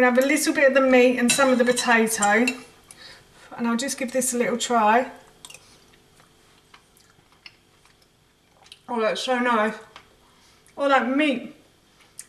going to have a little bit of the meat and some of the potato. And I'll just give this a little try. Oh, that's so nice. Oh, that meat.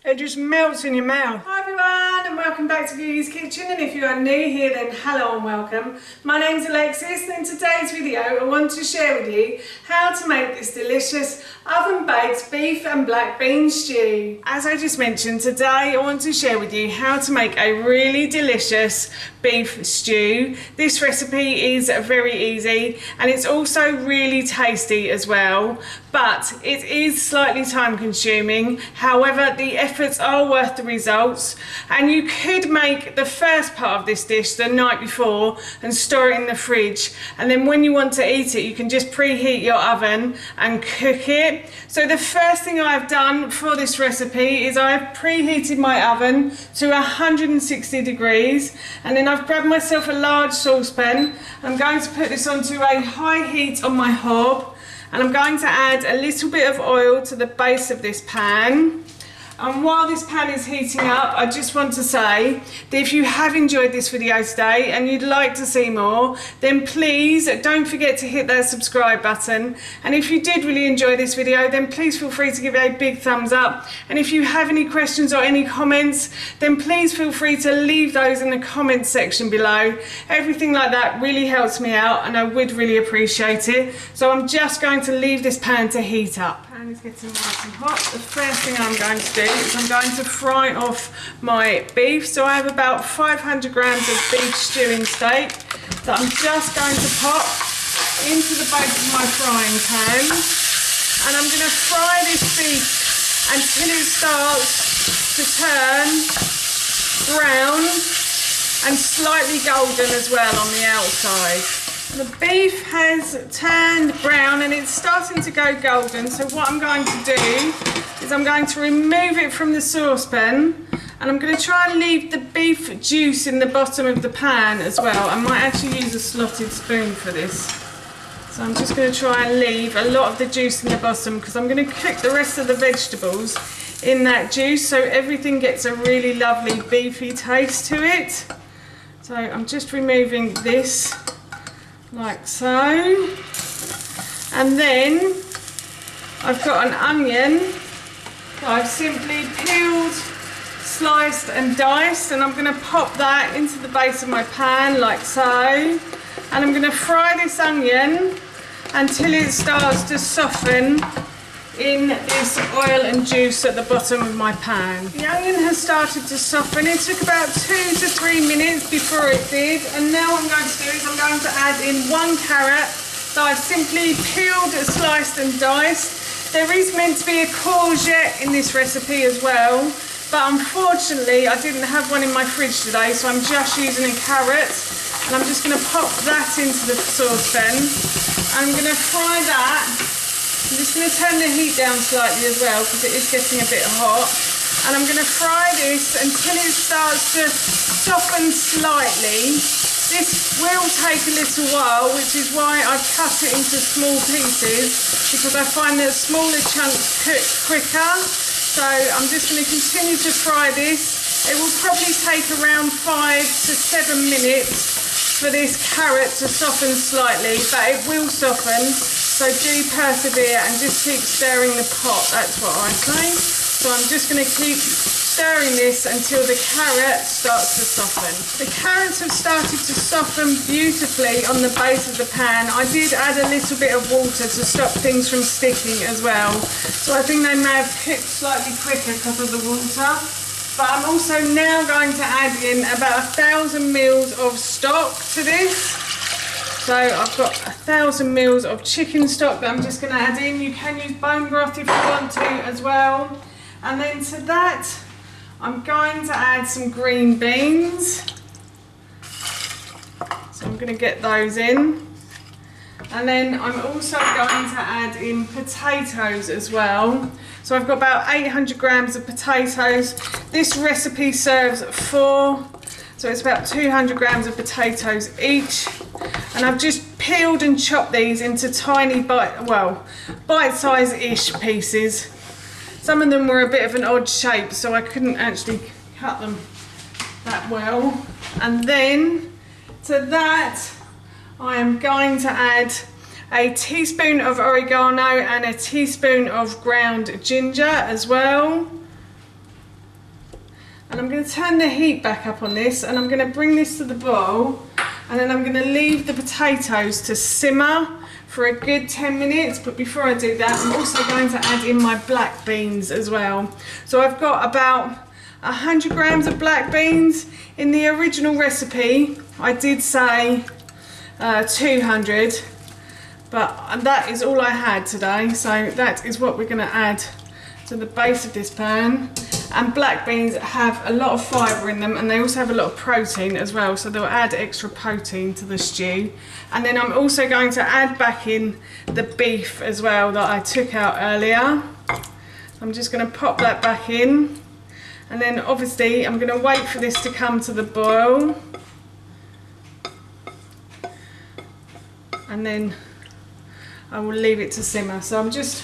It just melts in your mouth. Hi everyone, and welcome back to Beauty's Kitchen. And if you are new here, then hello and welcome. My name's Alexis, and in today's video I want to share with you how to make this delicious oven-baked beef and black bean stew. As I just mentioned, today I want to share with you how to make a really delicious beef stew. This recipe is very easy and it's also really tasty as well, but it is slightly time consuming. However, the efforts are worth the results, and you could make the first part of this dish the night before and store it in the fridge, and then when you want to eat it you can just preheat your oven and cook it. So the first thing I've done for this recipe is I've preheated my oven to 160 degrees, and then I've grabbed myself a large saucepan. I'm going to put this onto a high heat on my hob, and I'm going to add a little bit of oil to the base of this pan. And while this pan is heating up, I just want to say that if you have enjoyed this video today and you'd like to see more, then please don't forget to hit that subscribe button. And if you did really enjoy this video, then please feel free to give it a big thumbs up. And if you have any questions or any comments, then please feel free to leave those in the comments section below. Everything like that really helps me out and I would really appreciate it. So I'm just going to leave this pan to heat up. Pan is getting nice and hot. The first thing I'm going to do is I'm going to fry off my beef. So I have about 500 grams of beef stewing steak that I'm just going to pop into the base of my frying pan, and I'm going to fry this beef until it starts to turn brown and slightly golden as well on the outside. The beef has turned brown and it's starting to go golden, so what I'm going to do is I'm going to remove it from the saucepan, and I'm going to try and leave the beef juice in the bottom of the pan as well. I might actually use a slotted spoon for this. So I'm just going to try and leave a lot of the juice in the bottom because I'm going to cook the rest of the vegetables in that juice, so everything gets a really lovely beefy taste to it. So I'm just removing this like so, and then I've got an onion that I've simply peeled, sliced and diced, and I'm going to pop that into the base of my pan like so, and I'm going to fry this onion until it starts to soften in this oil and juice at the bottom of my pan. The onion has started to soften. It took about 2 to 3 minutes before it did, and now what I'm going to do is I'm going to add in 1 carrot that I've simply peeled, sliced and diced. There is meant to be a courgette in this recipe as well, but unfortunately I didn't have one in my fridge today, so I'm just using a carrot, and I'm just going to pop that into the saucepan. I'm going to fry that. I'm just going to turn the heat down slightly as well because it is getting a bit hot, and I'm going to fry this until it starts to soften slightly. This will take a little while, which is why I've cut it into small pieces, because I find that smaller chunks cook quicker. So I'm just going to continue to fry this. It will probably take around 5 to 7 minutes for this carrot to soften slightly, but it will soften. So do persevere and just keep stirring the pot, that's what I say. So I'm just going to keep stirring this until the carrot starts to soften. The carrots have started to soften beautifully on the base of the pan. I did add a little bit of water to stop things from sticking as well. So I think they may have cooked slightly quicker because of the water. But I'm also now going to add in about 1,000 mils of stock to this. So I've got 1,000 mils of chicken stock that I'm just going to add in. You can use bone broth if you want to as well. And then to that, I'm going to add some green beans. So I'm going to get those in. And then I'm also going to add in potatoes as well. So I've got about 800 grams of potatoes. This recipe serves 4. So it's about 200 grams of potatoes each. And I've just peeled and chopped these into tiny bite-size-ish pieces. Some of them were a bit of an odd shape, so I couldn't actually cut them that well. And then to that I am going to add a teaspoon of oregano and a teaspoon of ground ginger as well. And I'm going to turn the heat back up on this, and I'm going to bring this to the boil, and then I'm going to leave the potatoes to simmer for a good 10 minutes. But before I do that, I'm also going to add in my black beans as well. So I've got about 100 grams of black beans. In the original recipe I did say 200, but that is all I had today, so that is what we're going to add to the base of this pan. And black beans have a lot of fibre in them, and they also have a lot of protein as well, so they'll add extra protein to the stew. And then I'm also going to add back in the beef as well that I took out earlier. I'm just going to pop that back in, and then obviously I'm going to wait for this to come to the boil, and then I will leave it to simmer. So I'm just,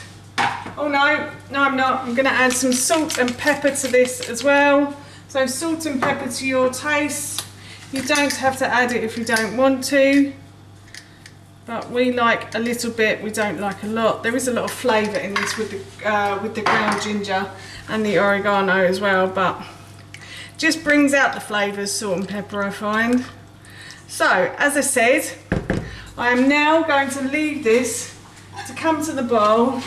oh no I'm not, I'm going to add some salt and pepper to this as well. So salt and pepper to your taste. You don't have to add it if you don't want to, but we like a little bit, we don't like a lot. There is a lot of flavour in this with the ground ginger and the oregano as well, but just brings out the flavours, salt and pepper, I find. So as I said, I am now going to leave this to come to the boil,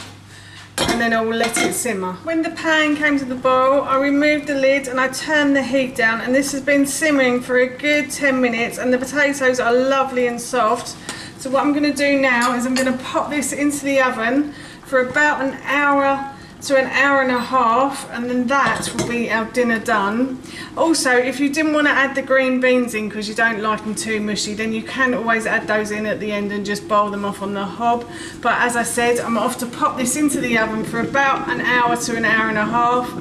and then I will let it simmer. When the pan came to the boil, I removed the lid and I turned the heat down, and this has been simmering for a good 10 minutes, and the potatoes are lovely and soft. So what I'm going to do now is I'm going to pop this into the oven for about an hour to an hour and a half, and then that will be our dinner done. Also, if you didn't want to add the green beans in because you don't like them too mushy, then you can always add those in at the end and just boil them off on the hob. But as I said, I'm off to pop this into the oven for about an hour to an hour and a half,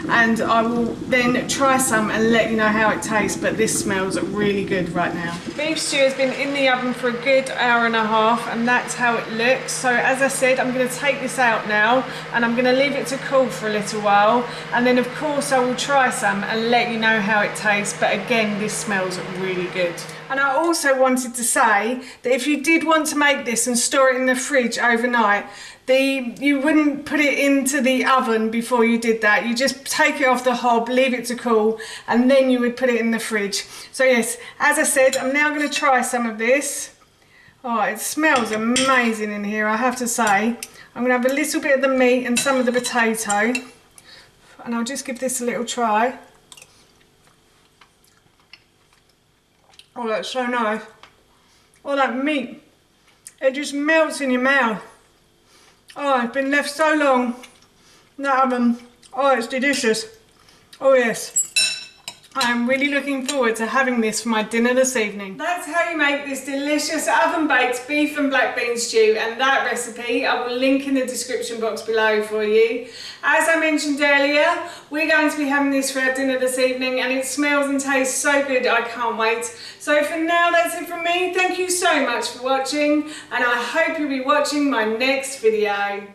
and I will then try some and let you know how it tastes. But this smells really good right now. The beef stew has been in the oven for a good hour and a half, and that's how it looks. So as I said, I'm going to take this out now, and I'm going to leave it to cool for a little while, and then of course I will try some and let you know how it tastes. But again, this smells really good. And I also wanted to say that if you did want to make this and store it in the fridge overnight, you wouldn't put it into the oven before you did that. You just take it off the hob, leave it to cool, and then you would put it in the fridge. So yes, as I said, I'm now going to try some of this. Oh, it smells amazing in here, I have to say. I'm going to have a little bit of the meat and some of the potato, and I'll just give this a little try. Oh, that's so nice. Oh, that meat, it just melts in your mouth. Oh, it's been left so long in the oven. Oh, it's delicious. Oh yes. I am really looking forward to having this for my dinner this evening. That's how you make this delicious oven-baked beef and black bean stew, and that recipe I will link in the description box below for you. As I mentioned earlier, we're going to be having this for our dinner this evening, and it smells and tastes so good, I can't wait. So for now, that's it from me. Thank you so much for watching, and I hope you'll be watching my next video.